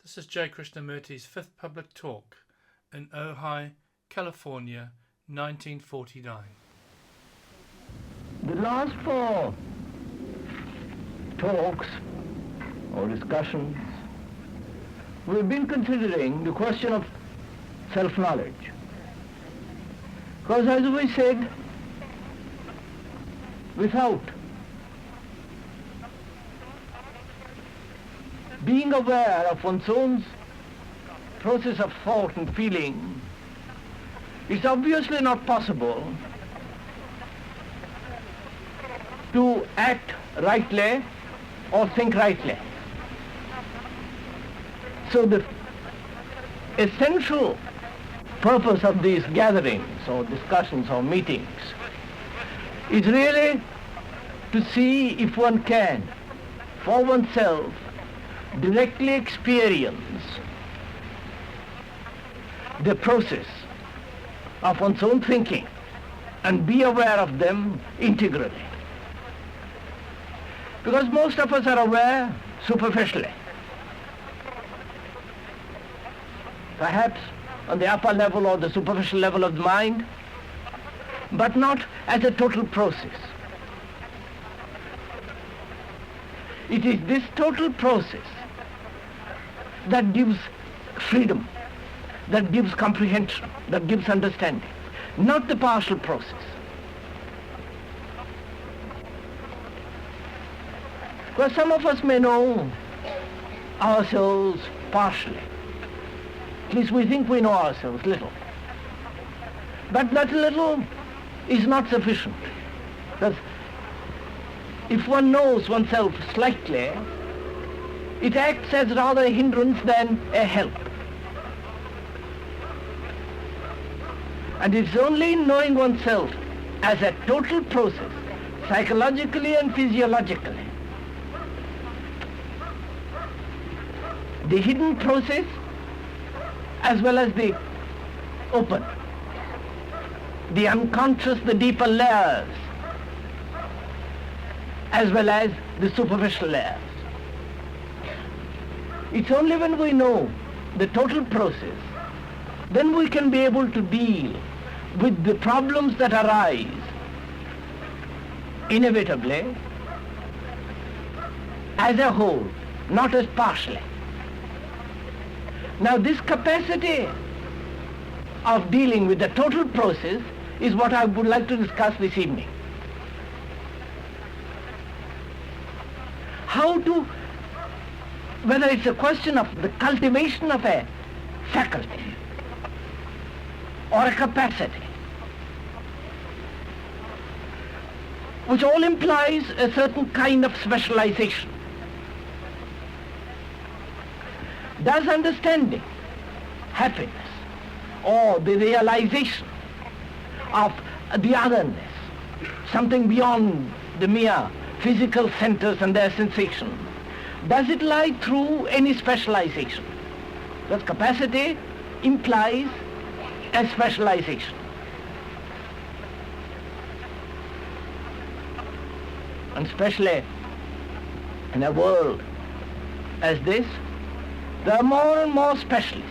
This is J. Krishnamurti's fifth public talk in Ojai, California, 1949. The last four talks or discussions, we've been considering the question of self-knowledge. Because as we said, without being aware of one's own process of thought and feeling, it's obviously not possible to act rightly or think rightly. So the essential purpose of these gatherings or discussions or meetings is really to see if one can, for oneself, directly experience the process of one's own thinking and be aware of them integrally. Because most of us are aware superficially. Perhaps on the upper level or the superficial level of the mind, but not as a total process. It is this total process that gives freedom, that gives comprehension, that gives understanding, not the partial process. Because some of us may know ourselves partially. At least we think we know ourselves little. But that little is not sufficient. Because if one knows oneself slightly, it acts as rather a hindrance than a help. And it's only in knowing oneself as a total process, psychologically and physiologically, the hidden process as well as the open, the unconscious, the deeper layers, as well as the superficial layers. It's only when we know the total process, then we can be able to deal with the problems that arise inevitably as a whole, not as partially. Now this capacity of dealing with the total process is what I would like to discuss this evening. How to, whether it's a question of the cultivation of a faculty or a capacity, which all implies a certain kind of specialization. Does understanding, happiness, or the realization of the otherness, something beyond the mere physical centers and their sensation, does it lie through any specialization? Because capacity implies a specialization. And especially in a world as this, there are more and more specialists.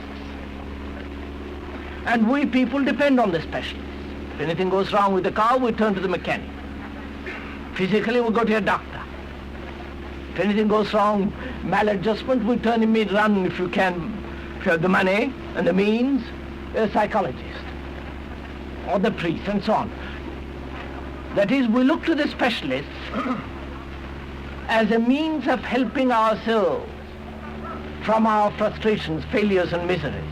And we people depend on the specialists. If anything goes wrong with the car, we turn to the mechanic. Physically, we go to a doctor. If anything goes wrong, maladjustment, we turn immediately, run if you can, if you have the money and the means, a psychologist or the priest and so on. That is, we look to the specialists as a means of helping ourselves from our frustrations, failures and miseries.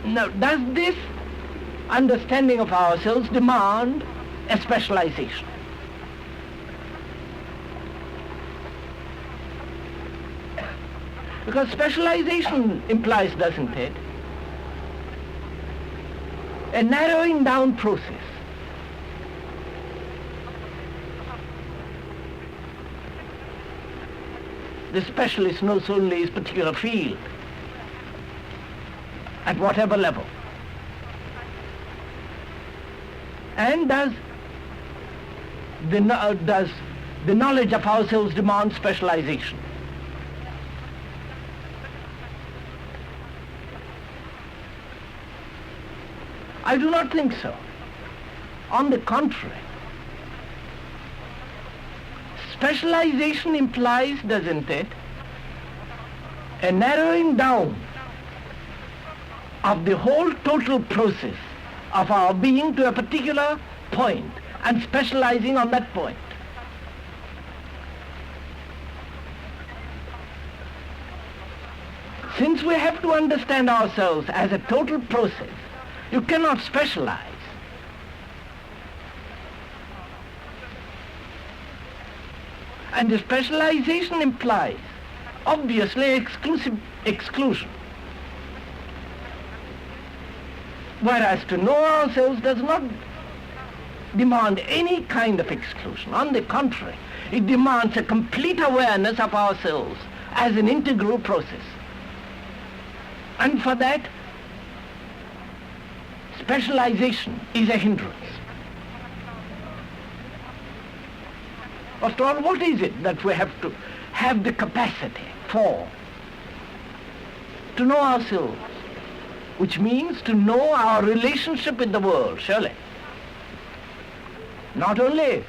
Now, does this understanding of ourselves demand a specialization? Because specialization implies, doesn't it, a narrowing down process. The specialist knows only his particular field, at whatever level. And does the knowledge of ourselves demands specialization. I do not think so. On the contrary, specialization implies, doesn't it, a narrowing down of the whole total process of our being to a particular point and specializing on that point. Since we have to understand ourselves as a total process, you cannot specialize. And the specialization implies, obviously, exclusion. Whereas to know ourselves does not demand any kind of exclusion. On the contrary, it demands a complete awareness of ourselves as an integral process. And for that, specialization is a hindrance. After all, what is it that we have to have the capacity for? To know ourselves, which means to know our relationship with the world, surely. Not only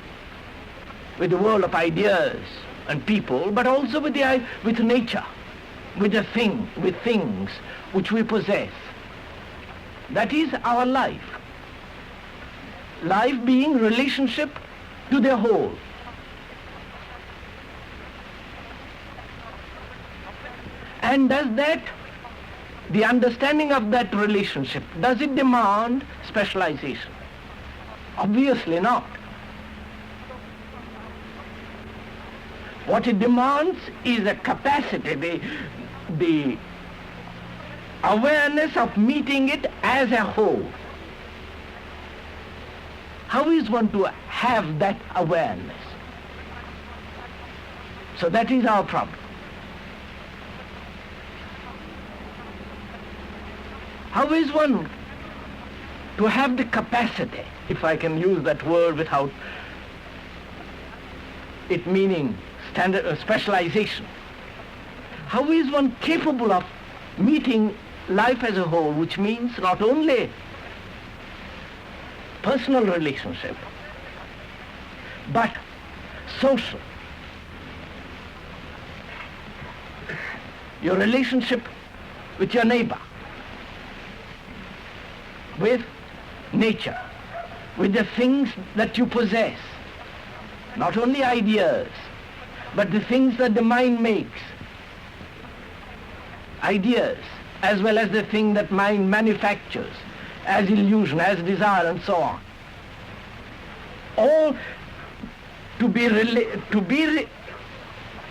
with the world of ideas and people, but also with nature, with things which we possess. That is our life. Life being relationship to the whole. And does that, the understanding of that relationship, does it demand specialization? Obviously not. What it demands is a capacity, the awareness of meeting it as a whole. How is one to have that awareness? So that is our problem. How is one to have the capacity, if I can use that word without it meaning specialization? How is one capable of meeting life as a whole, which means not only personal relationship, but social? Your relationship with your neighbor, with nature, with the things that you possess, not only ideas, but the things that the mind makes, ideas, as well as the thing that mind manufactures, as illusion, as desire, and so on. All to be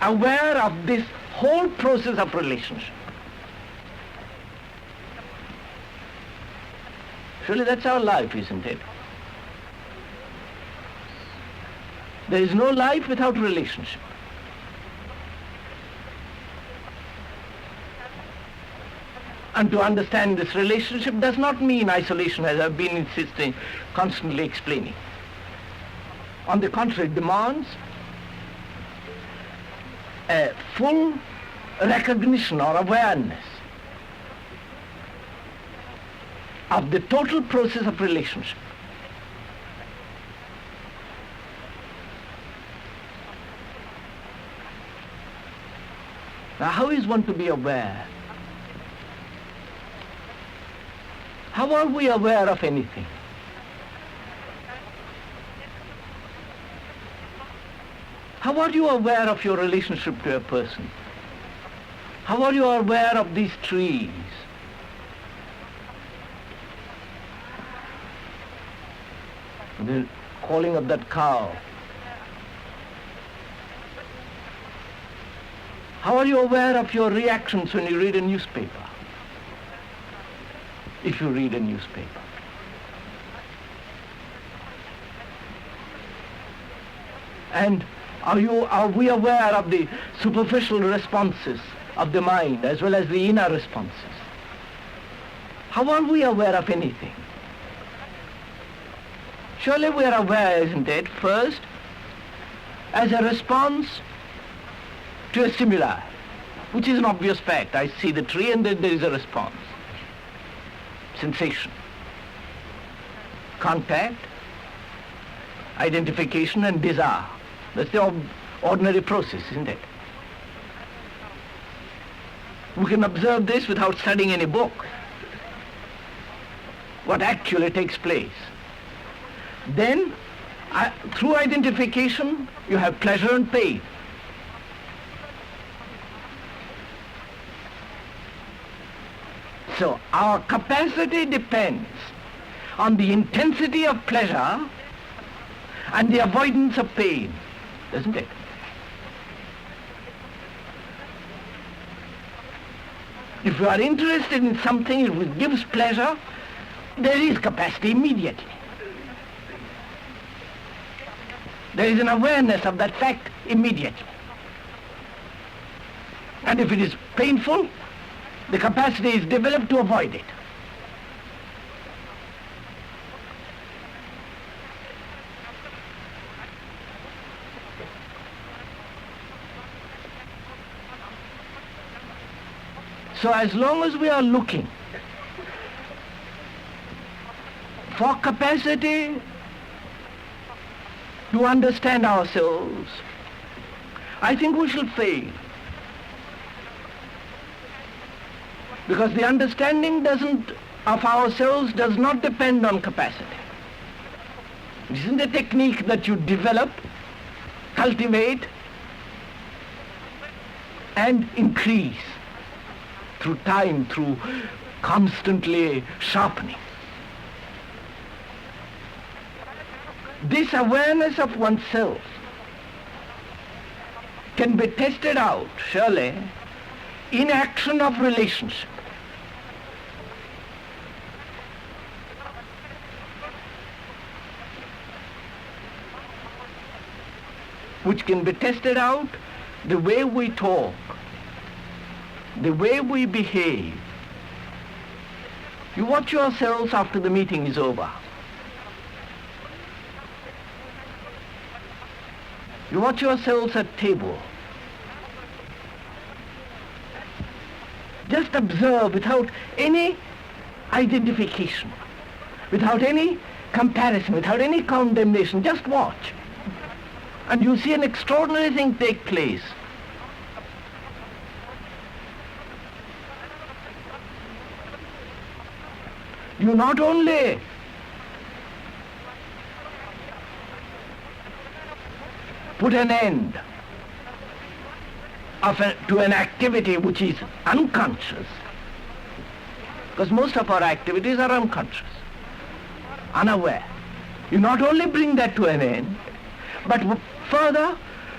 aware of this whole process of relationship. Surely that's our life, isn't it? There is no life without relationship. And to understand this relationship does not mean isolation, as I've been insisting, constantly explaining. On the contrary, it demands a full recognition or awareness of the total process of relationship. Now, how is one to be aware? How are we aware of anything? How are you aware of your relationship to a person? How are you aware of these trees? The calling of that cow. How are you aware of your reactions when you read a newspaper? If you read a newspaper. And are we aware of the superficial responses of the mind as well as the inner responses? How are we aware of anything? Surely we are aware, isn't it, first, as a response to a stimuli, which is an obvious fact. I see the tree and then there is a response. Sensation. Contact, identification and desire. That's the ordinary process, isn't it? We can observe this without studying any book. What actually takes place. Then, through identification, you have pleasure and pain. So, our capacity depends on the intensity of pleasure and the avoidance of pain, doesn't it? If you are interested in something which gives pleasure, there is capacity immediately. There is an awareness of that fact immediately. And if it is painful, the capacity is developed to avoid it. So as long as we are looking for capacity to understand ourselves, I think we shall fail. Because the understanding of ourselves does not depend on capacity. It isn't a technique that you develop, cultivate, and increase through time, through constantly sharpening. This awareness of oneself can be tested out, surely, in action of relationship. Which can be tested out the way we talk, the way we behave. You watch yourselves after the meeting is over. You watch yourselves at table. Just observe without any identification, without any comparison, without any condemnation. Just watch. And you see an extraordinary thing take place. You not only put an end to an activity which is unconscious, because most of our activities are unconscious, unaware. You not only bring that to an end, but further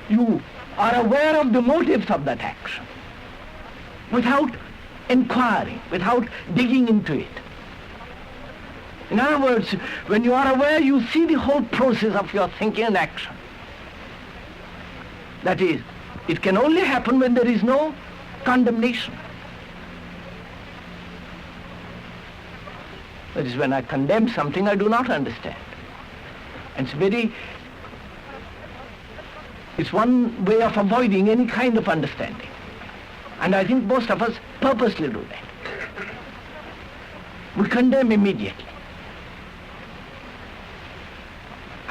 you are aware of the motives of that action without inquiring, without digging into it. In other words, when you are aware, you see the whole process of your thinking and action. That is, it can only happen when there is no condemnation. That is, when I condemn something I do not understand. And it's one way of avoiding any kind of understanding. And I think most of us purposely do that. We condemn immediately.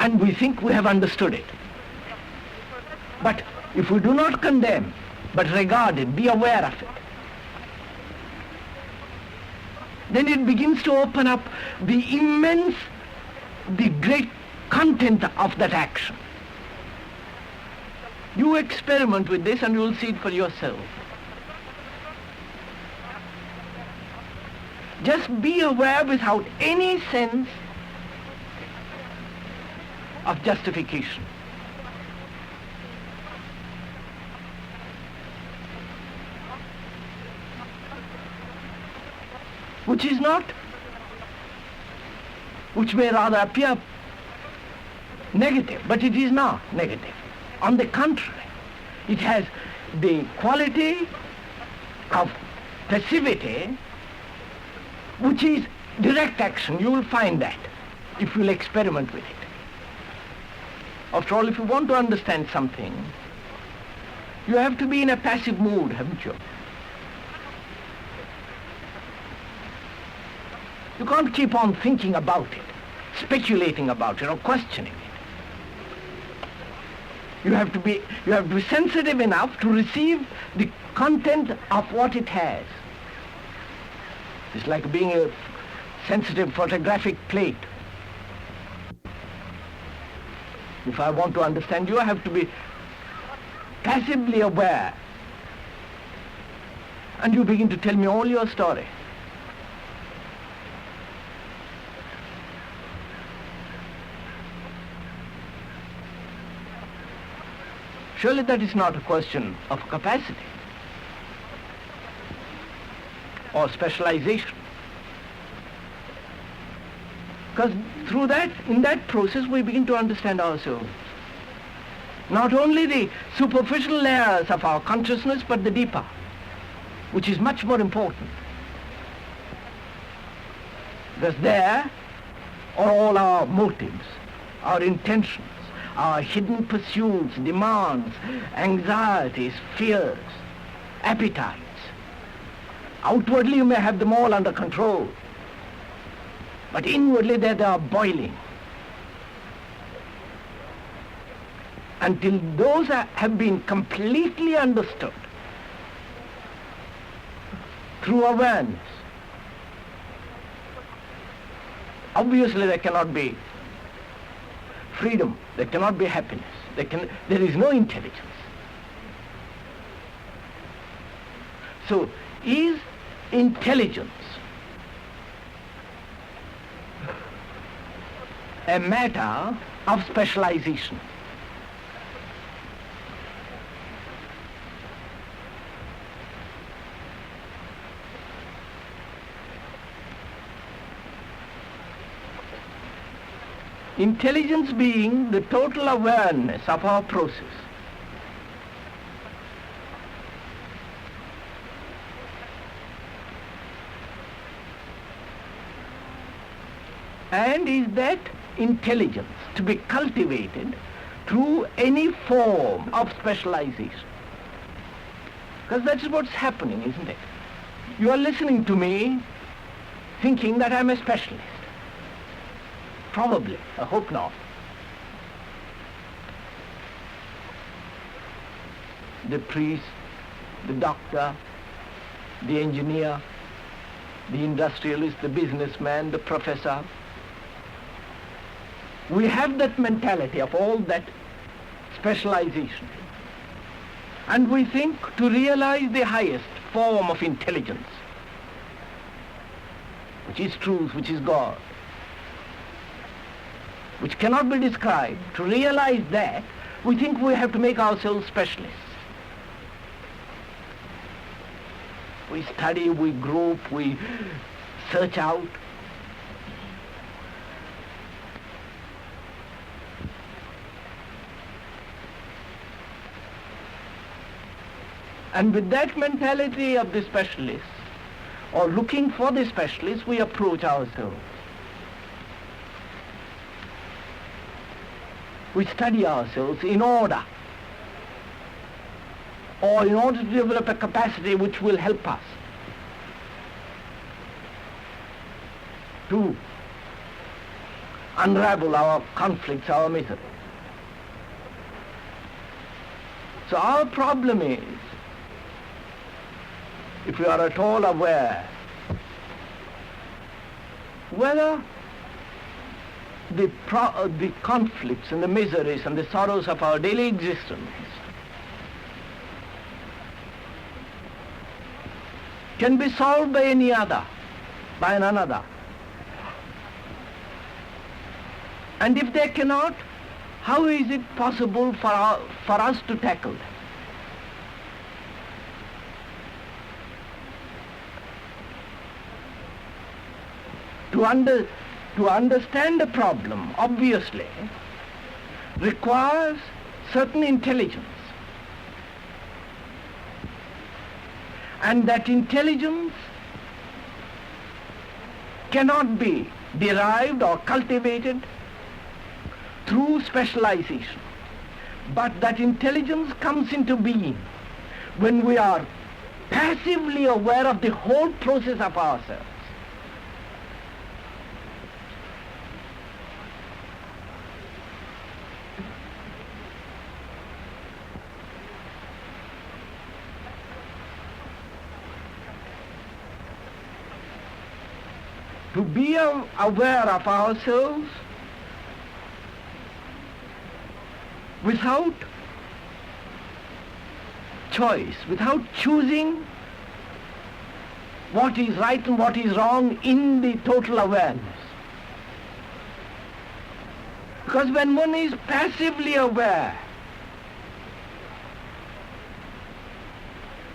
And we think we have understood it. But if we do not condemn, but regard it, be aware of it, then it begins to open up the great content of that action. You experiment with this and you will see it for yourself. Just be aware without any sense of justification. Which may rather appear negative, but it is not negative. On the contrary, it has the quality of passivity, which is direct action. You will find that if you will experiment with it. After all, if you want to understand something, you have to be in a passive mood, haven't you? You can't keep on thinking about it, speculating about it, or questioning it. You have to be sensitive enough to receive the content of what it has. It's like being a sensitive photographic plate. If I want to understand you, I have to be passively aware. And you begin to tell me all your story. Surely that is not a question of capacity or specialization. Because through that, in that process, we begin to understand ourselves. Not only the superficial layers of our consciousness, but the deeper, which is much more important. Because there are all our motives, our intentions, our hidden pursuits, demands, anxieties, fears, appetites. Outwardly you may have them all under control, but inwardly they are boiling. Until those have been completely understood through awareness, obviously there cannot be freedom, there cannot be happiness, there is no intelligence. So, is intelligence a matter of specialization? Intelligence being the total awareness of our process. And is that intelligence to be cultivated through any form of specialization? Because that is what's happening, isn't it? You are listening to me thinking that I'm a specialist. Probably, I hope not. The priest, the doctor, the engineer, the industrialist, the businessman, the professor. We have that mentality of all that specialization. And we think to realize the highest form of intelligence, which is truth, which is God, which cannot be described, to realize that, we think we have to make ourselves specialists. We study, we group, we search out. And with that mentality of the specialists, or looking for the specialists, we approach ourselves. We study ourselves in order, or in order to develop a capacity which will help us to unravel our conflicts, our misery. So our problem is, if we are at all aware whether the conflicts and the miseries and the sorrows of our daily existence can be solved by any other, by another. And if they cannot, how is it possible for us to tackle them? To understand a problem, obviously, requires certain intelligence. And that intelligence cannot be derived or cultivated through specialization. But that intelligence comes into being when we are passively aware of the whole process of ourselves. To be aware of ourselves without choice, without choosing what is right and what is wrong in the total awareness. Because when one is passively aware,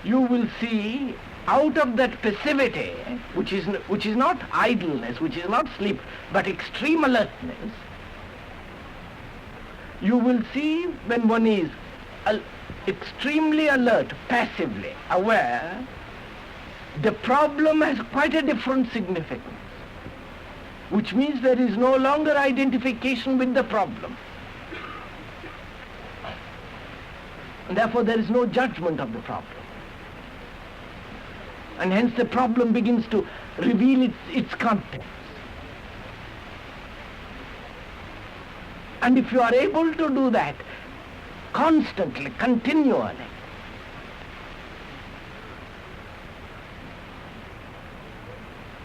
you will see out of that passivity, which is not idleness, which is not sleep, but extreme alertness, you will see when one is extremely alert, passively aware, the problem has quite a different significance, which means there is no longer identification with the problem. And therefore there is no judgment of the problem. And hence the problem begins to reveal its contents. And if you are able to do that constantly, continually,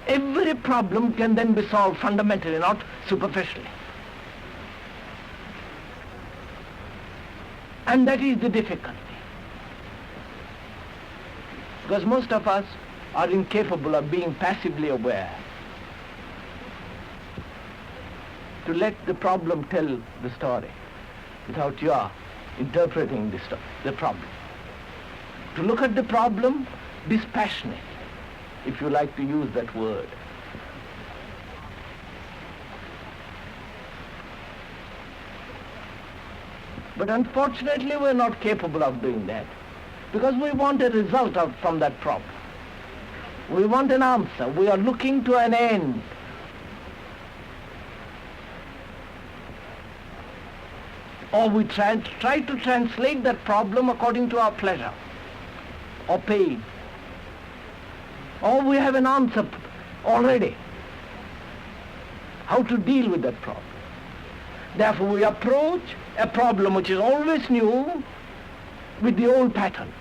every problem can then be solved fundamentally, not superficially. And that is the difficulty. Because most of us are incapable of being passively aware. To let the problem tell the story without your interpreting the problem. To look at the problem dispassionately, if you like to use that word. But unfortunately we're not capable of doing that, because we want a result from that problem. We want an answer. We are looking to an end. Or we try to translate that problem according to our pleasure or pain. Or we have an answer already, how to deal with that problem. Therefore we approach a problem which is always new with the old pattern.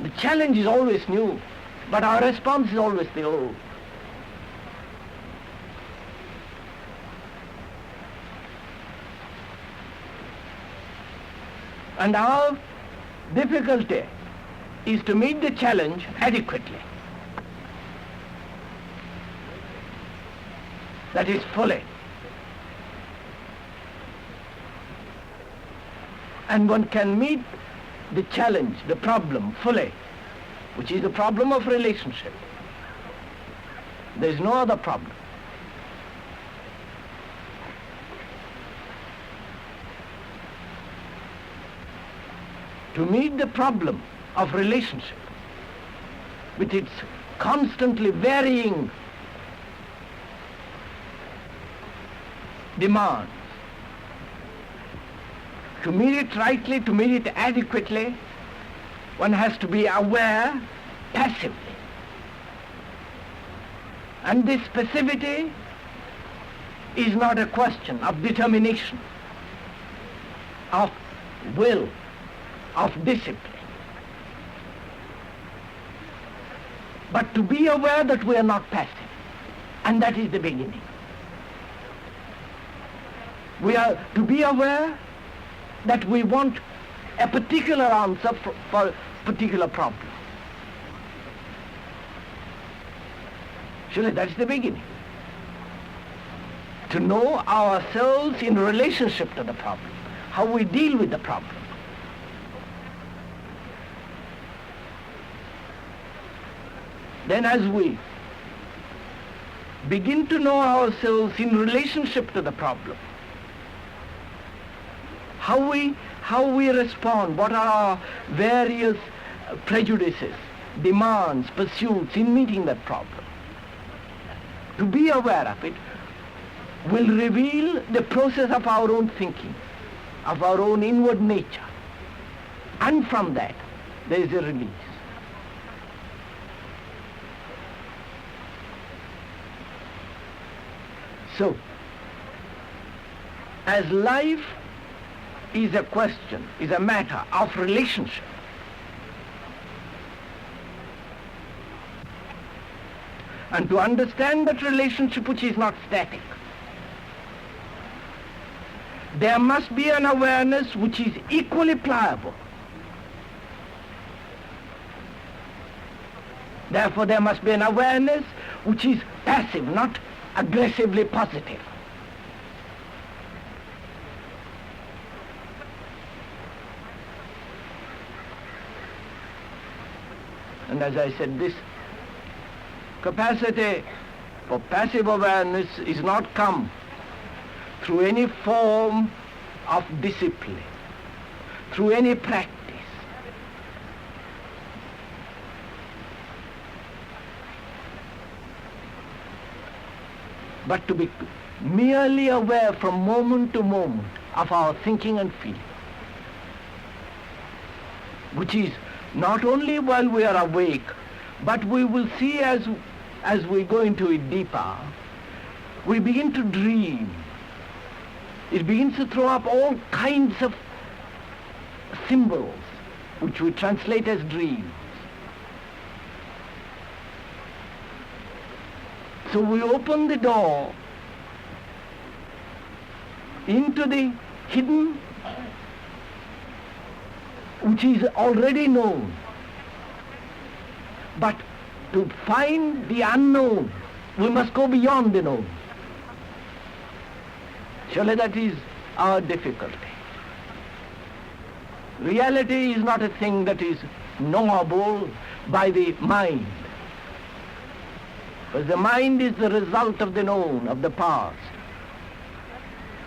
The challenge is always new, but our response is always the old. And our difficulty is to meet the challenge adequately. That is fully. And one can meet the challenge, the problem fully, which is the problem of relationship. There is no other problem. To meet the problem of relationship with its constantly varying demands, to meet it rightly, to meet it adequately, one has to be aware passively. And this passivity is not a question of determination, of will, of discipline, but to be aware that we are not passive. And that is the beginning. We are to be aware that we want a particular answer for a particular problem. Surely that's the beginning. To know ourselves in relationship to the problem, how we deal with the problem. Then as we begin to know ourselves in relationship to the problem, how we respond, what are our various prejudices, demands, pursuits in meeting that problem. To be aware of it will reveal the process of our own thinking, of our own inward nature. And from that, there is a release. So, as life is a question, is a matter of relationship, and to understand that relationship which is not static, there must be an awareness which is equally pliable. Therefore, there must be an awareness which is passive, not aggressively positive. And as I said, this capacity for passive awareness is not come through any form of discipline, through any practice. But to be merely aware from moment to moment of our thinking and feeling, which is not only while we are awake, but we will see as we go into it deeper, we begin to dream. It begins to throw up all kinds of symbols, which we translate as dreams. So we open the door into the hidden, which is already known. But to find the unknown, we must go beyond the known. Surely that is our difficulty. Reality is not a thing that is knowable by the mind. Because the mind is the result of the known, of the past.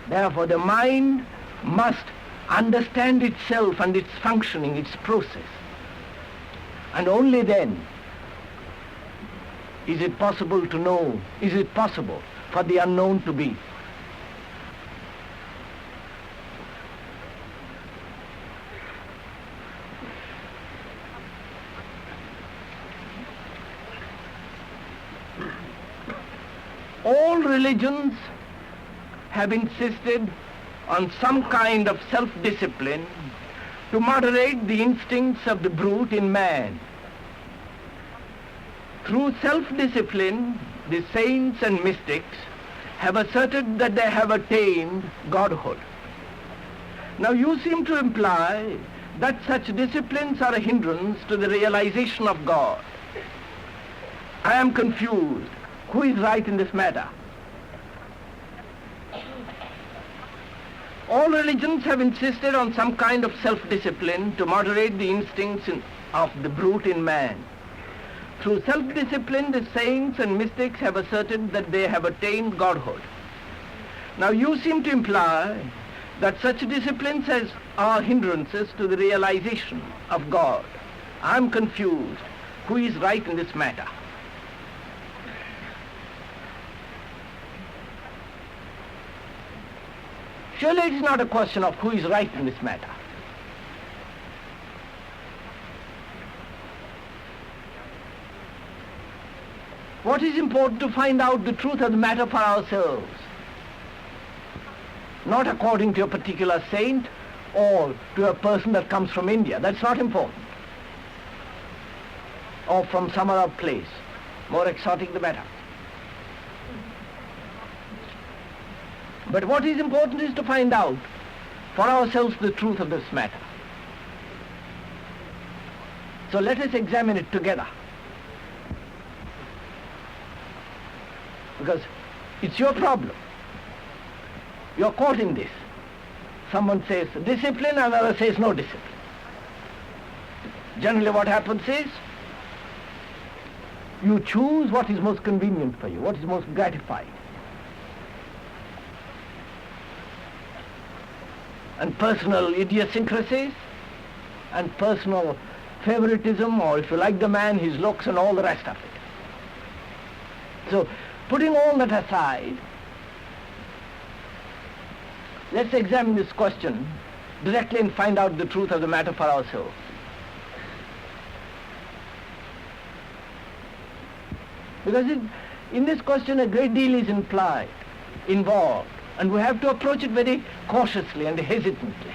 Therefore, the mind must understand itself and its functioning, its process. And only then is it possible to know, is it possible for the unknown to be. All religions have insisted on some kind of self-discipline to moderate the instincts of the brute in man. Through self-discipline, the saints and mystics have asserted that they have attained godhood. Now you seem to imply that such disciplines are a hindrance to the realization of God. I am confused. Who is right in this matter? All religions have insisted on some kind of self-discipline to moderate the instincts of the brute in man. Through self-discipline, the saints and mystics have asserted that they have attained godhood. Now you seem to imply that such disciplines are hindrances to the realization of God. I'm confused. Who is right in this matter? Surely it is not a question of who is right in this matter. What is important to find out the truth of the matter for ourselves, not according to a particular saint or to a person that comes from India. That's not important. Or from some other place. More exotic the better. But what is important is to find out for ourselves the truth of this matter. So let us examine it together. Because it's your problem. You're caught in this. Someone says discipline, another says no discipline. Generally what happens is, you choose what is most convenient for you, what is most gratifying. And personal idiosyncrasies and personal favoritism, or if you like the man, his looks and all the rest of it. So, putting all that aside, Let's examine this question directly and find out the truth of the matter for ourselves. Because in this question a great deal is involved, and we have to approach it very cautiously and hesitantly.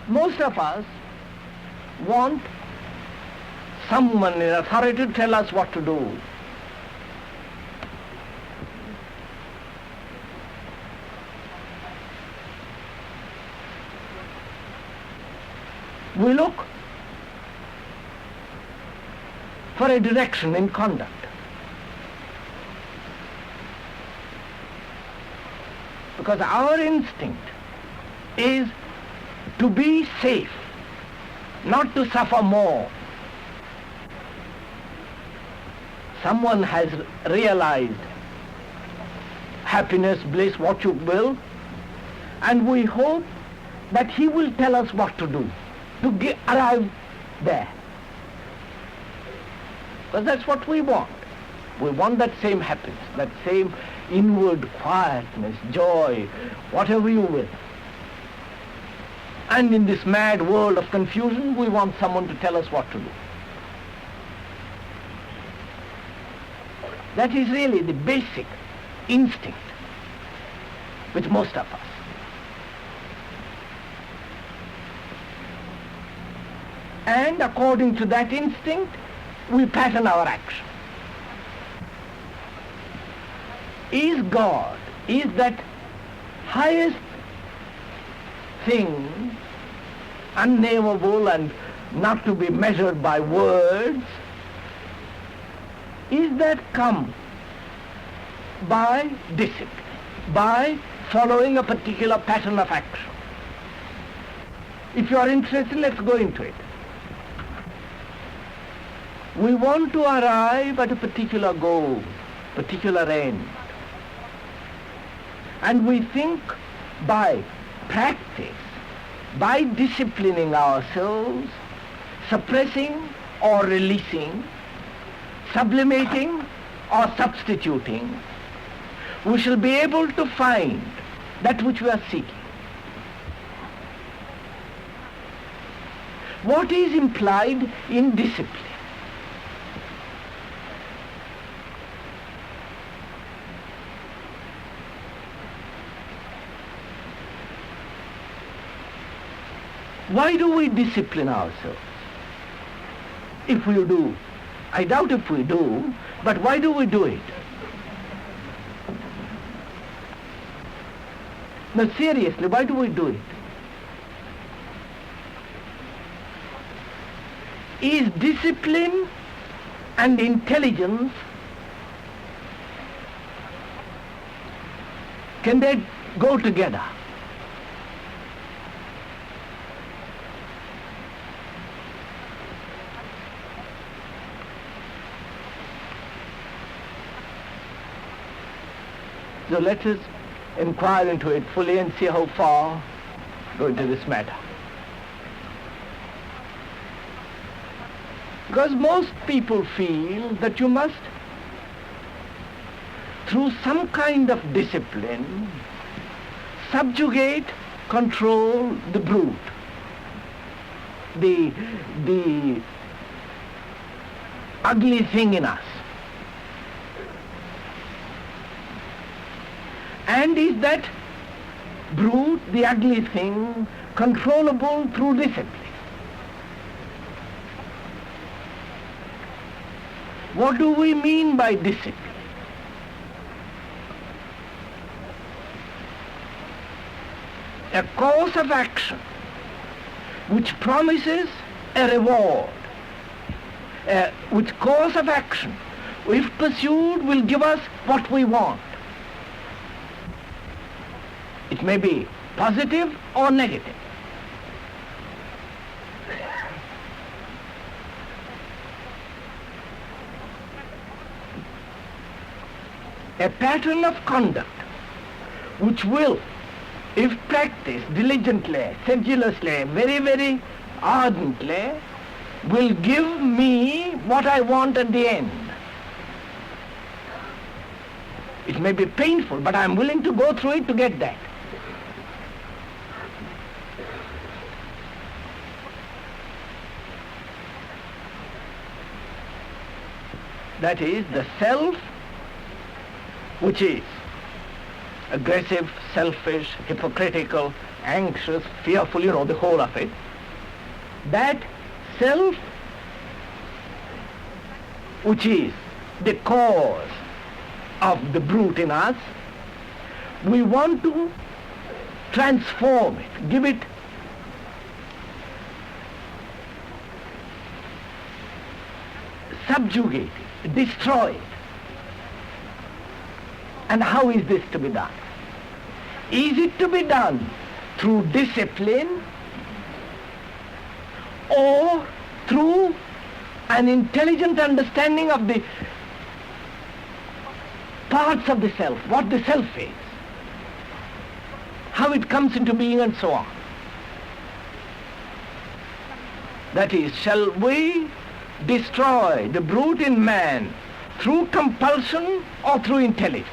Most of us want someone in authority to tell us what to do. We look for a direction in conduct. Because our instinct is to be safe, not to suffer more. Someone has realized happiness, bliss, what you will, and we hope that he will tell us what to do to arrive there. Because that's what we want. We want that same happiness, that same inward quietness, joy, whatever you will. And in this mad world of confusion, we want someone to tell us what to do. That is really the basic instinct with most of us. And according to that instinct, we pattern our action. Is God, is that highest thing, unnameable and not to be measured by words, is that come by discipline, by following a particular pattern of action? If you are interested, let's go into it. We want to arrive at a particular goal, particular end. And we think by practice, by disciplining ourselves, suppressing or releasing, sublimating or substituting, we shall be able to find that which we are seeking. What is implied in discipline? Why do we discipline ourselves? If we do, I doubt if we do, but why do we do it? No, seriously, why do we do it? Is discipline and intelligence, can they go together? So let us inquire into it fully and see how far go into this matter. Because most people feel that you must, through some kind of discipline, subjugate, control the brute, the ugly thing in us. And is that brute, the ugly thing, controllable through discipline? What do we mean by discipline? A course of action which promises a reward, which course of action, if pursued, will give us what we want. It may be positive or negative. A pattern of conduct which will, if practiced diligently, sedulously, very, very ardently, will give me what I want at the end. It may be painful, but I am willing to go through it to get that. That is the self, which is aggressive, selfish, hypocritical, anxious, fearful, the whole of it. That self, which is the cause of the brute in us, we want to transform it, give it subjugate it, destroy it. And how is this to be done? Is it to be done through discipline or through an intelligent understanding of the parts of the self, what the self is, how it comes into being and so on? That is, shall we destroy the brute in man through compulsion or through intelligence?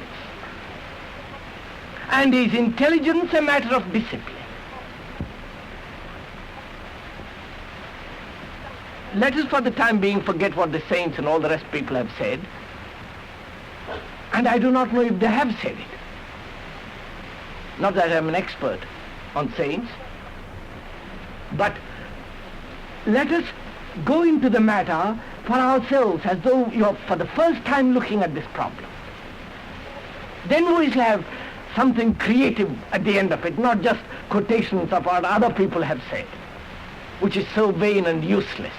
And is intelligence a matter of discipline? Let us for the time being forget what the saints and all the rest people have said. And I do not know if they have said it. Not that I am an expert on saints. But let us go into the matter for ourselves as though you're for the first time looking at this problem. Then we shall have something creative at the end of it, not just quotations of what other people have said, which is so vain and useless.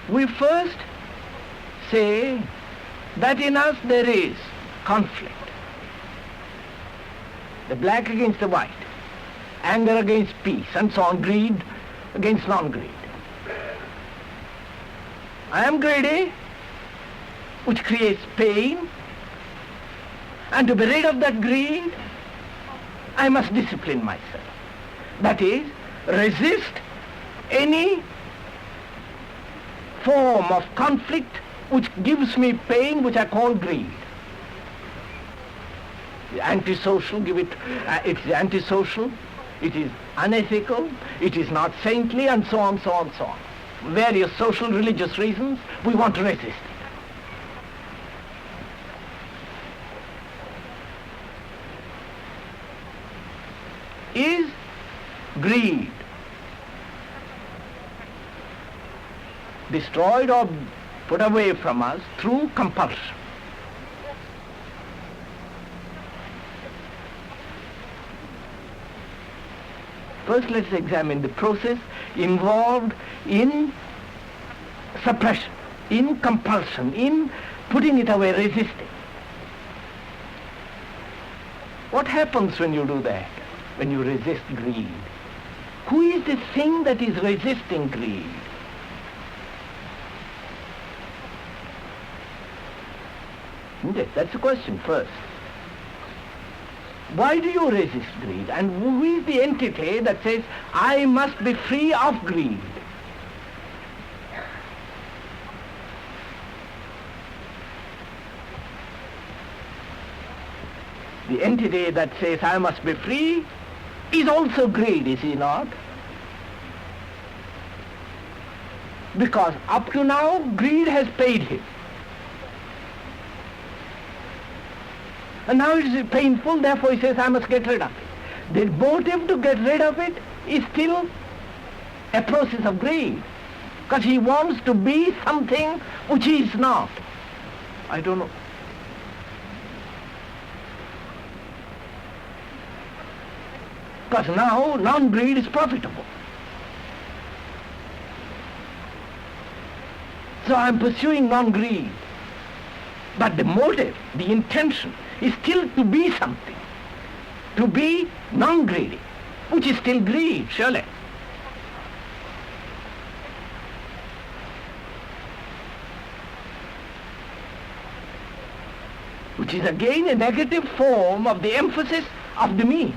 We first say that in us there is conflict. The black against the white, anger against peace, and so on, greed against non-greed. I am greedy, which creates pain, and to be rid of that greed, I must discipline myself. That is, resist any form of conflict which gives me pain, which I call greed. Antisocial, it is antisocial, it is unethical, it is not saintly, and so on, so on, so on. Various social, religious reasons, we want to resist it. Is greed destroyed or put away from us through compulsion? First, let's examine the process involved in suppression, in compulsion, in putting it away, resisting. What happens when you do that, when you resist greed? Who is the thing that is resisting greed? That's the question first. Why do you resist greed? And who is the entity that says, I must be free of greed? The entity that says, I must be free, is also greed, is he not? Because up to now, greed has paid him. And now it is painful, therefore he says, I must get rid of it. The motive to get rid of it is still a process of greed, because he wants to be something which he is not. I don't know. Because now non-greed is profitable. So I'm pursuing non-greed. But the motive, the intention, is still to be something, to be non-greedy, which is still greed, surely. Which is again a negative form of the emphasis of the me.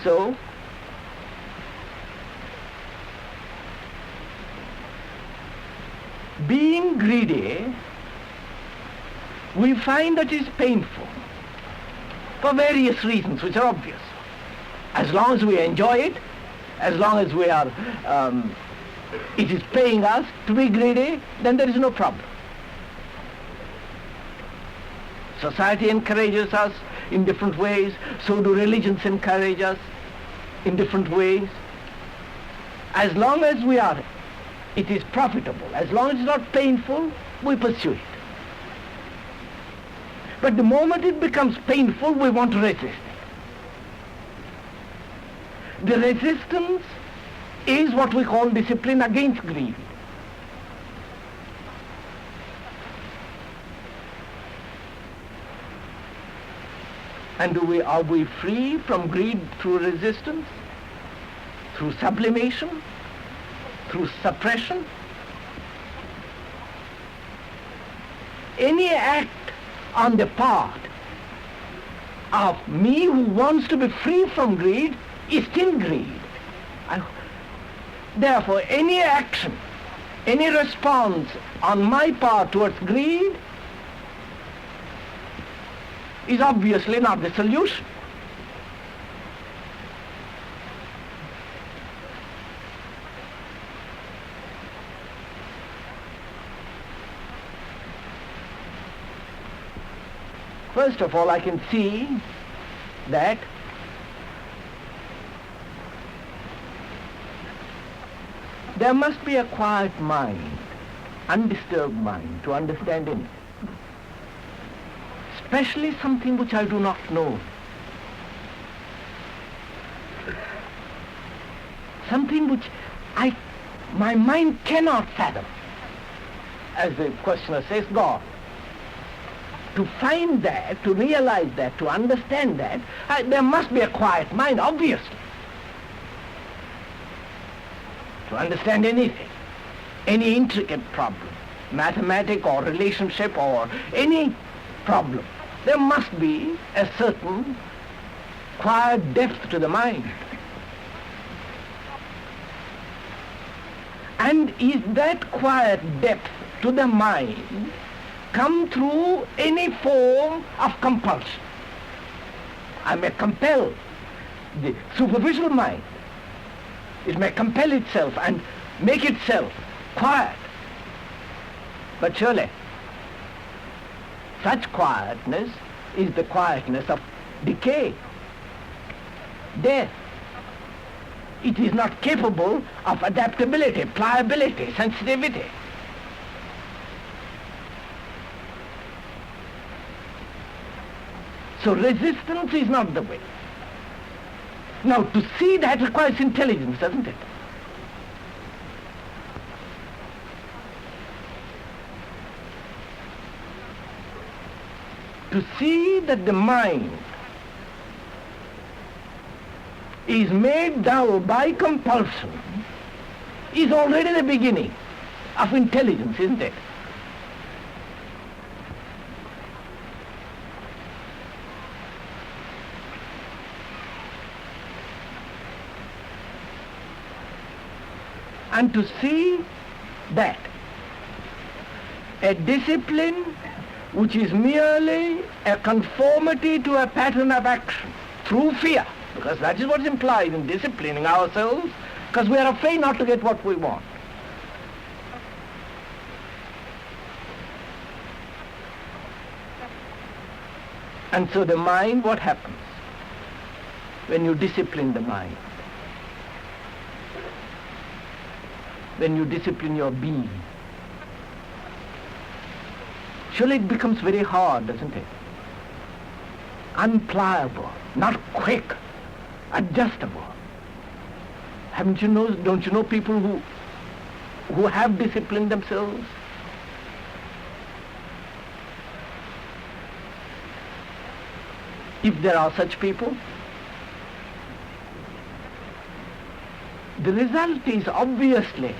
So, being greedy, we find that is painful for various reasons which are obvious. As long as we enjoy it, as long as we are, it is paying us to be greedy, then there is no problem. Society encourages us in different ways, so do religions encourage us in different ways. As long as it is profitable, as long as it's not painful, we pursue it. But the moment it becomes painful, we want to resist it. The resistance is what we call discipline against greed. And are we free from greed through resistance, through sublimation, through suppression? Any act on the part of me who wants to be free from greed is still greed. Therefore, any action, any response on my part towards greed is obviously not the solution. First of all, I can see that there must be a quiet mind, undisturbed mind, to understand anything. Especially something which I do not know. Something which my mind cannot fathom. As the questioner says, God. To find that, to realize that, to understand that, there must be a quiet mind, obviously. To understand anything, any intricate problem, mathematic or relationship or any problem, there must be a certain quiet depth to the mind. And is that quiet depth to the mind come through any form of compulsion? I may compel the superficial mind. It may compel itself and make itself quiet. But surely, such quietness is the quietness of decay, death. It is not capable of adaptability, pliability, sensitivity. So resistance is not the way. Now, to see that requires intelligence, doesn't it? To see that the mind is made dull by compulsion is already the beginning of intelligence, isn't it? And to see that a discipline which is merely a conformity to a pattern of action through fear, because that is what is implied in disciplining ourselves, because we are afraid not to get what we want. And so the mind, what happens when you discipline the mind? When you discipline your being? Surely it becomes very hard, doesn't it? Unpliable, not quick, adjustable. Don't you know people who have disciplined themselves? If there are such people, the result is obviously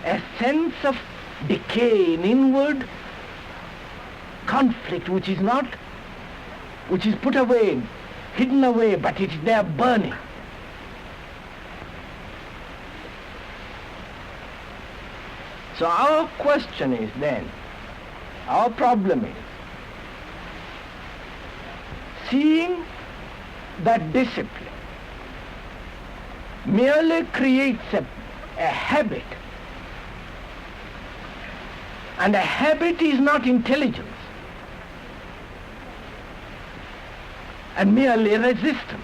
a sense of decay in inward conflict which is put away, hidden away, but it's there burning. So our question is then, our problem is, seeing that discipline merely creates a habit, and a habit is not intelligence, and merely resistance.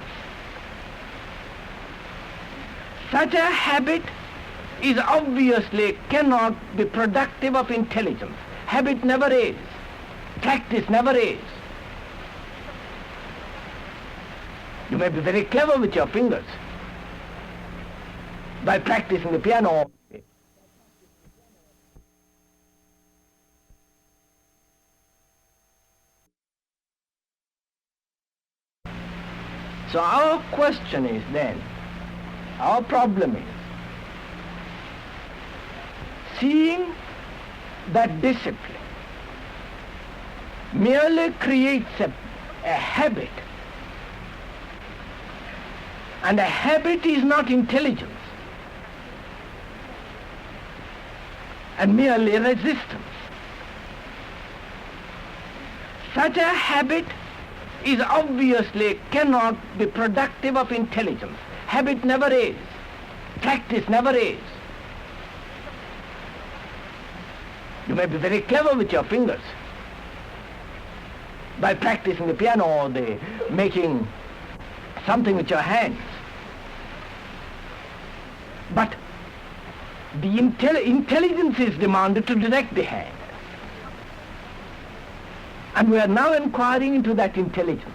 Such a habit is obviously cannot be productive of intelligence. Habit never is. Practice never is. You may be very clever with your fingers by practicing the piano. So our question is then, our problem is, seeing that discipline merely creates a habit, and a habit is not intelligence, and merely resistance. Such a habit is obviously cannot be productive of intelligence. Habit never is. Practice never is. You may be very clever with your fingers by practicing the piano or making something with your hands. But the intelligence is demanded to direct the hand. And we are now inquiring into that intelligence.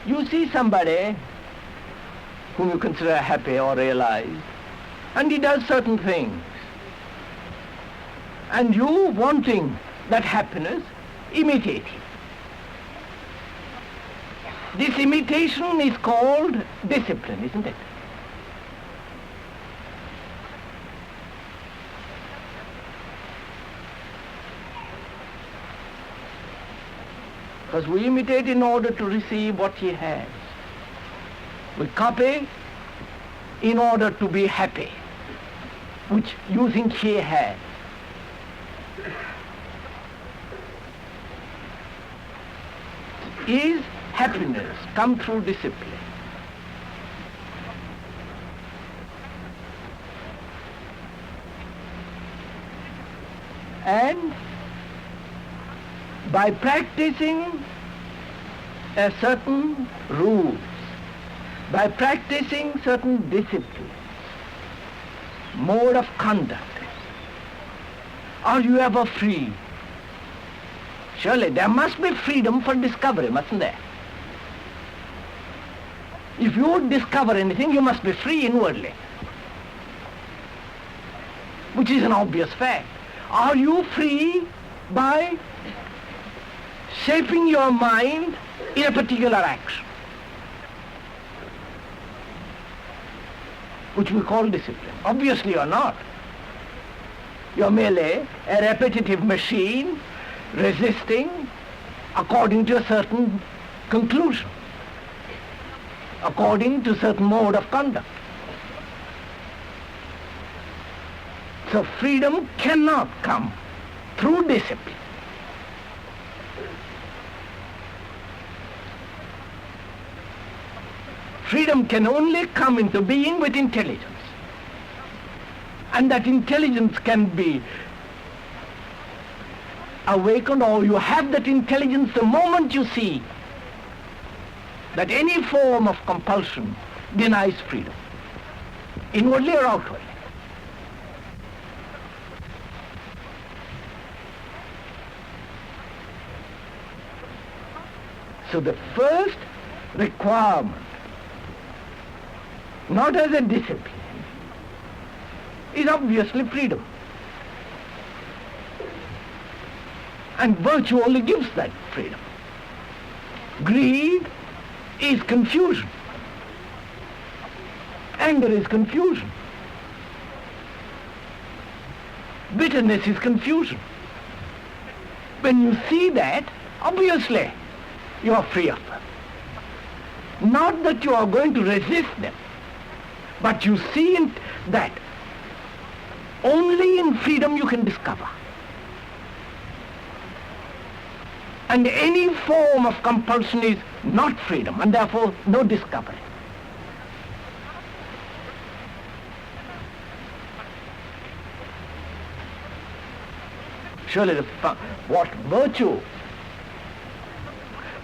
You see somebody whom you consider happy or realized, and he does certain things. And you, wanting that happiness, imitate him. This imitation is called discipline, isn't it? Because we imitate in order to receive what he has. We copy in order to be happy, which you think he has. Is happiness come through discipline? And by practicing a certain rules, by practicing certain disciplines, mode of conduct, are you ever free? Surely there must be freedom for discovery, mustn't there? If you discover anything, you must be free inwardly, which is an obvious fact. Are you free by shaping your mind in a particular action, which we call discipline? Obviously you're not. You're merely a repetitive machine resisting according to a certain conclusion, according to a certain mode of conduct. So freedom cannot come through discipline. Freedom can only come into being with intelligence. And that intelligence can be awakened, or you have that intelligence the moment you see that any form of compulsion denies freedom, inwardly or outwardly. So the first requirement, not as a discipline, is obviously freedom. And virtue only gives that freedom. Greed is confusion. Anger is confusion. Bitterness is confusion. When you see that, obviously you are free of them. Not that you are going to resist them, but you see that only in freedom you can discover. And any form of compulsion is not freedom, and therefore no discovery. Surely what virtue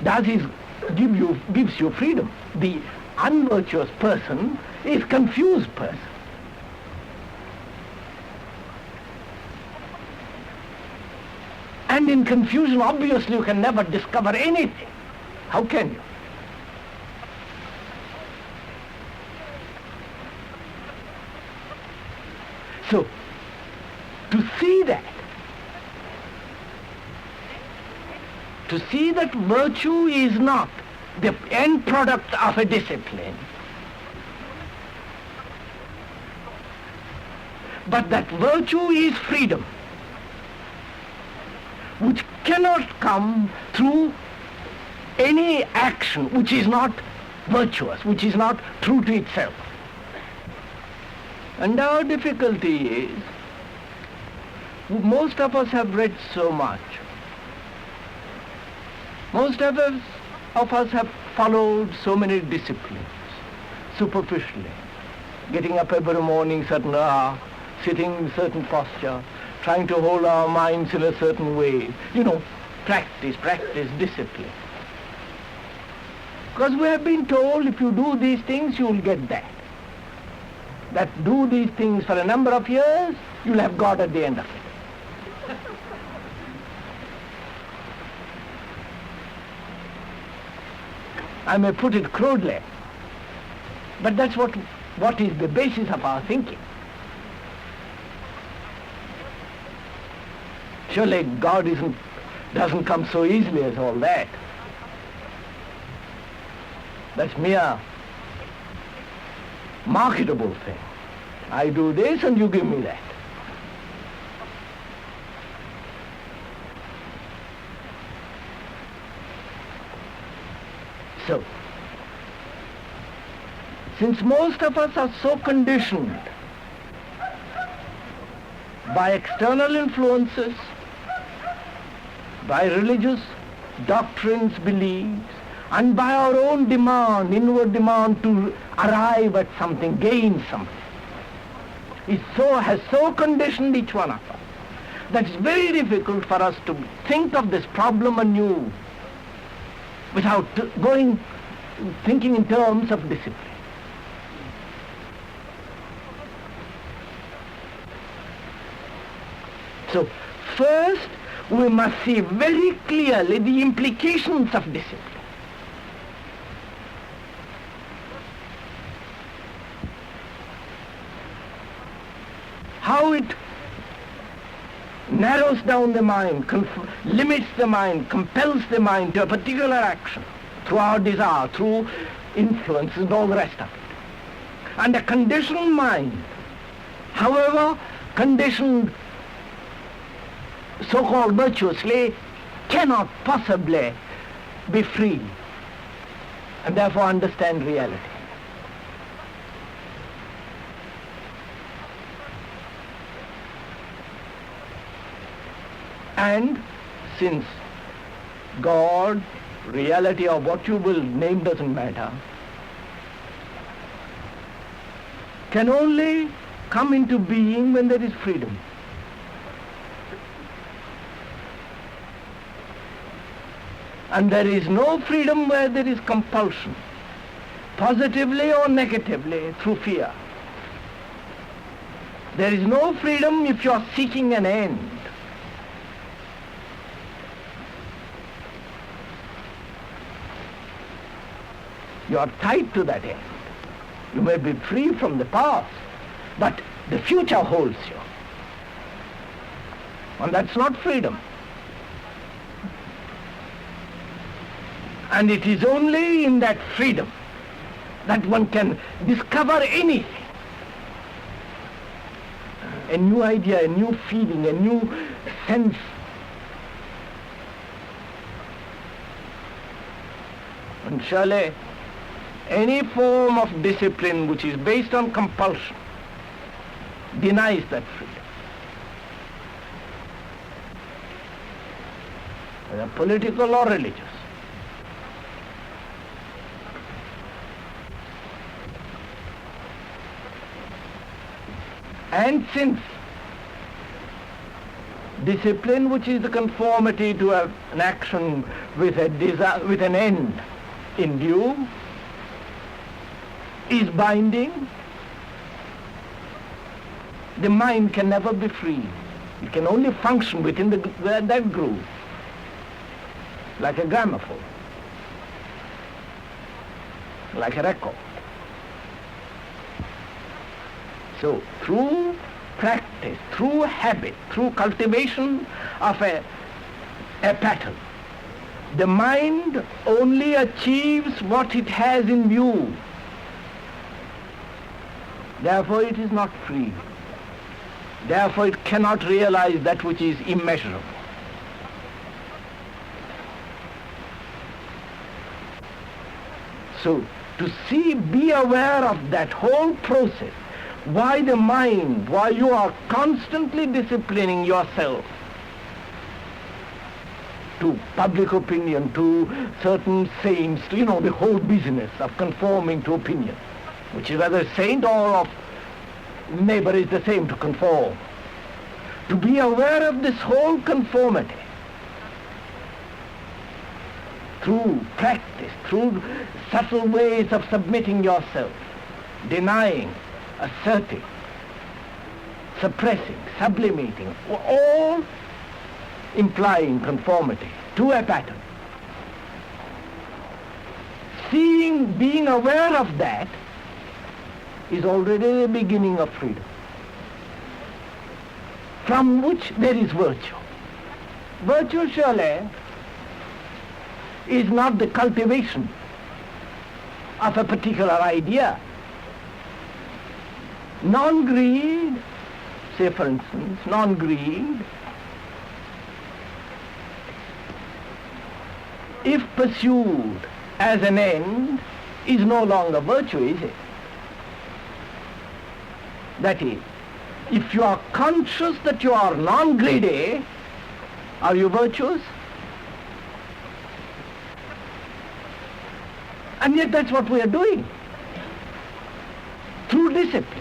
does is gives you freedom. The unvirtuous person is confused person. And in confusion, obviously, you can never discover anything. How can you? So, to see that virtue is not the end product of a discipline, but that virtue is freedom, which cannot come through any action which is not virtuous, which is not true to itself. And our difficulty is, most of us have read so much. Most of us have followed so many disciplines, superficially, getting up every morning certain hour, sitting in certain posture, trying to hold our minds in a certain way. Practice, discipline. Because we have been told if you do these things, you will get that. That do these things for a number of years, you'll have God at the end of it. I may put it crudely, but that's what is the basis of our thinking. Surely God doesn't come so easily as all that. That's mere marketable thing. I do this and you give me that. So, since most of us are so conditioned by external influences, by religious doctrines, beliefs, and by our own demand, inward demand to arrive at something, gain something, has so conditioned each one of us that it's very difficult for us to think of this problem anew without thinking in terms of discipline. So, first we must see very clearly the implications of discipline. How it narrows down the mind, limits the mind, compels the mind to a particular action through our desire, through influences and all the rest of it. And a conditioned mind, however conditioned so-called virtuously, cannot possibly be free and therefore understand reality. And since God, reality, or what you will name doesn't matter, can only come into being when there is freedom. And there is no freedom where there is compulsion, positively or negatively, through fear. There is no freedom if you are seeking an end. You are tied to that end. You may be free from the past, but the future holds you. And that's not freedom. And it is only in that freedom that one can discover anything. A new idea, a new feeling, a new sense. And surely Any form of discipline which is based on compulsion denies that freedom. Whether political or religious. And since discipline, which is the conformity to an action with an end in view, is binding, the mind can never be free. It can only function within that groove, like a gramophone, like a record. So through practice, through habit, through cultivation of a pattern, the mind only achieves what it has in view. Therefore it is not free. Therefore it cannot realize that which is immeasurable. So to see, be aware of that whole process, why the mind, why you are constantly disciplining yourself to public opinion, to certain saints, to, the whole business of conforming to opinion, which is whether saint or of neighbor is the same, to conform. To be aware of this whole conformity through practice, through subtle ways of submitting yourself, denying, asserting, suppressing, sublimating, all implying conformity to a pattern. Seeing, being aware of that is already the beginning of freedom, from which there is virtue. Virtue surely is not the cultivation of a particular idea. Non-greed, say for instance, non-greed, if pursued as an end, is no longer virtue, is it? That is, if you are conscious that you are non-greedy, are you virtuous? And yet that's what we are doing through discipline.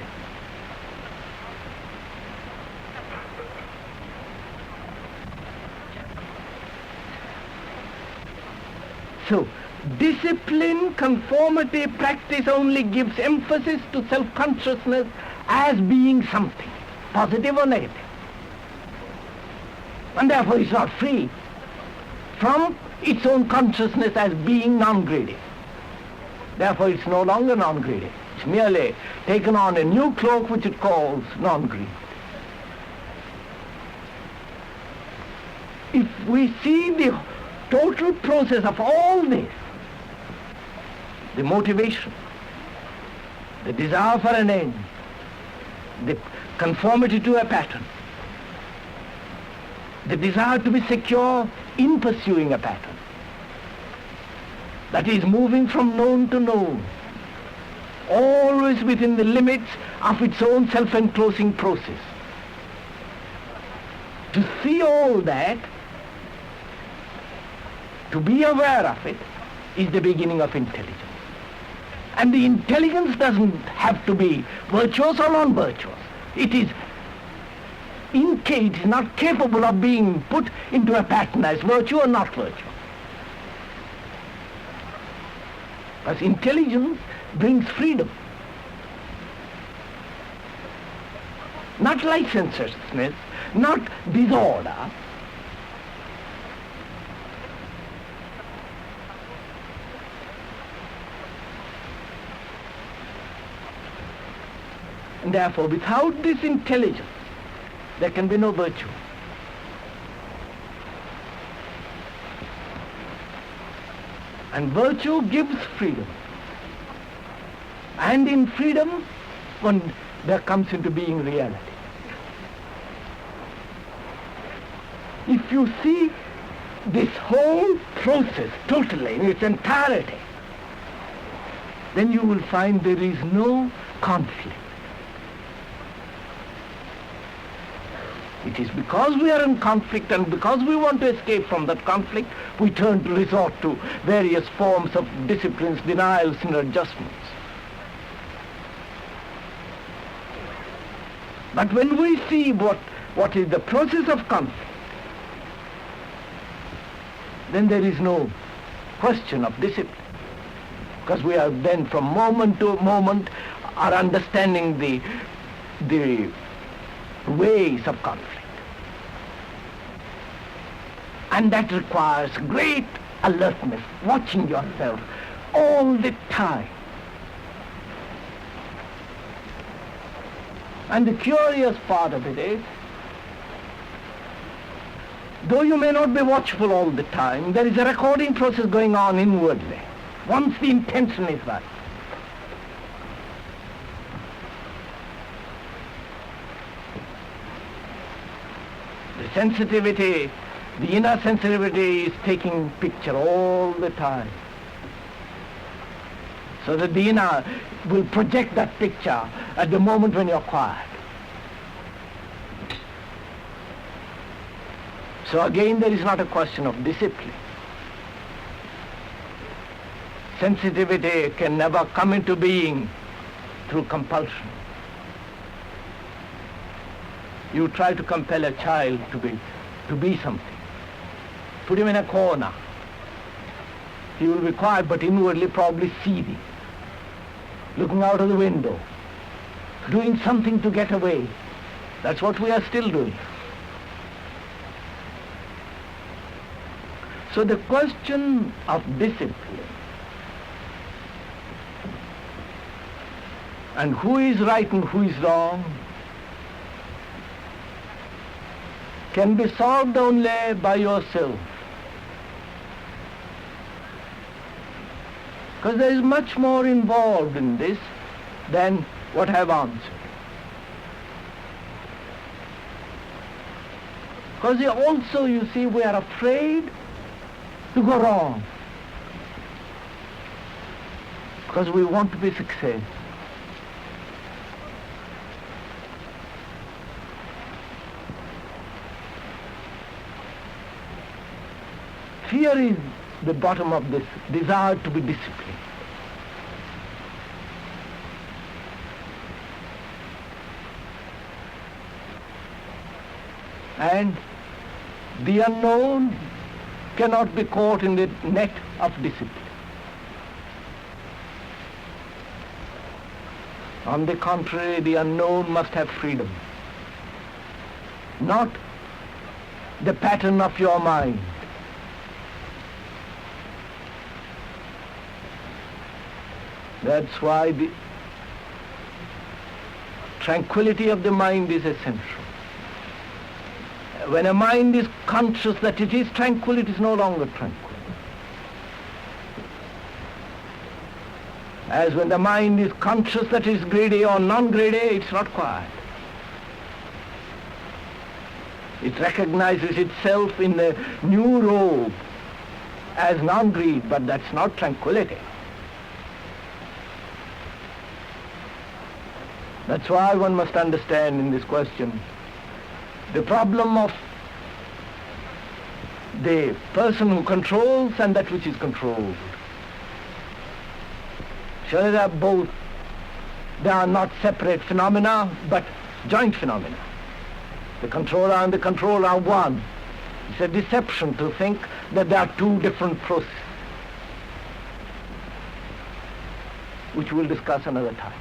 So, discipline, conformity, practice only gives emphasis to self-consciousness as being something, positive or negative. And therefore it's not free from its own consciousness as being non-greedy. Therefore it's no longer non-greedy. It's merely taken on a new cloak which it calls non-greed. If we see the total process of all this, the motivation, the desire for an end, the conformity to a pattern, the desire to be secure in pursuing a pattern, that is moving from known to known, always within the limits of its own self-enclosing process. To see all that, to be aware of it, is the beginning of intelligence. And the intelligence doesn't have to be virtuous or non-virtuous. It is not capable of being put into a pattern as virtue or not virtue. Because intelligence brings freedom. Not licentiousness, not disorder. And therefore, without this intelligence, there can be no virtue. And virtue gives freedom. And in freedom, there comes into being reality. If you see this whole process totally in its entirety, then you will find there is no conflict. It is because we are in conflict and because we want to escape from that conflict, we turn to resort to various forms of disciplines, denials and adjustments. But when we see what is the process of conflict, then there is no question of discipline. Because we are then from moment to moment are understanding the ways of conflict. And that requires great alertness, watching yourself all the time. And the curious part of it is, though you may not be watchful all the time, there is a recording process going on inwardly, once the intention is right. The sensitivity, the inner sensitivity is taking picture all the time. So that the inner will project that picture at the moment when you're quiet. So again, there is not a question of discipline. Sensitivity can never come into being through compulsion. You try to compel a child to be something. Put him in a corner. He will be quiet, but inwardly probably seething, looking out of the window, doing something to get away. That's what we are still doing. So the question of discipline and who is right and who is wrong can be solved only by yourself. Because there is much more involved in this than what I have answered. Because also, you see, we are afraid to go wrong. Because we want to be success. Fear is the bottom of this desire to be disciplined. And the unknown cannot be caught in the net of discipline. On the contrary, the unknown must have freedom, not the pattern of your mind. That's why the tranquility of the mind is essential. When a mind is conscious that it is tranquil, it is no longer tranquil. As when the mind is conscious that it is greedy or non-greedy, it's not quiet. It recognizes itself in the new robe as non-greed, but that's not tranquility. That's why one must understand in this question the problem of the person who controls and that which is controlled. Surely they are both, they are not separate phenomena, but joint phenomena. The controller and the control are one. It's a deception to think that there are two different processes, which we'll discuss another time.